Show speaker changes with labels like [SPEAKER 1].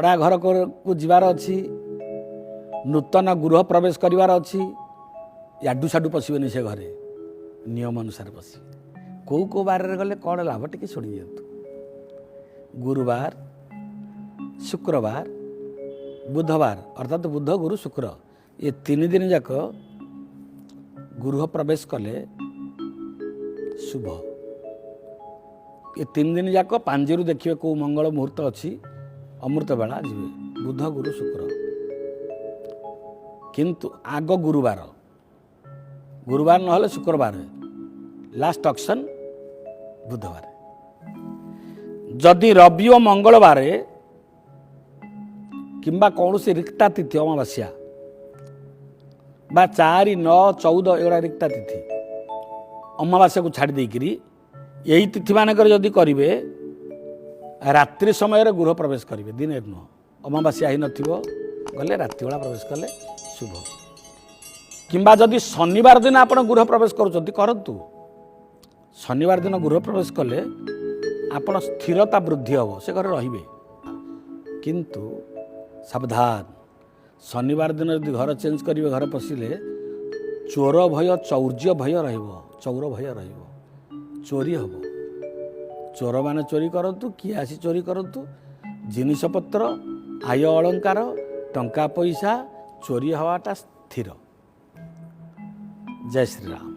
[SPEAKER 1] भड़ा घर को जीवार अच्छी नूतन गृह प्रवेश करार अच्छी याडू साडू पशे से घरे नियम अनुसार पशे कौ बार गले कौन लाभ टी शुणी दिंतु गुरुवार शुक्रवार बुधवार अर्थात बुध गुरु शुक्र ये 3 दिन जाक गृह प्रवेश कले शुभ। ये 3 दिन जाक पांजीरू देखिए कौ मंगल मुहूर्त अच्छी अमृत बेला जी बुध गुरु शुक्र किंतु आग गुरुवार गुरुवार नहले शुक्रवार लास्ट ऑप्शन बुधवार। जदि रवि और मंगलवार किंबा कौन से रिक्ता तिथि अमावास्या बा 4, 9, 14 एगुड़ा रिक्ता तिथि अमावास्या को छाड़ी देकरी यही तिथि मानक जदि करेंगे रात्रि समय गृह प्रवेश करेंगे दिन नुह अमावास्या ही नले राति बेला प्रवेश कले शुभ। किंबा जदि शनिवार दिन आप गृह प्रवेश करूँ शनिवार दिन गृह प्रवेश कले आपण स्थिरता वृद्धि हम से घर रे किंतु सावधान शनिवार दिन यदि घर चेंज करेंगे घर पशिले चोर भय चौर्य भय चौर भय चोरी हम चोर मैंने चोरी करतु किए आसी चोरी करतु जिनपतर आय अलंकार टंका पैसा चोरी हवाटा स्थिर। जय श्री राम।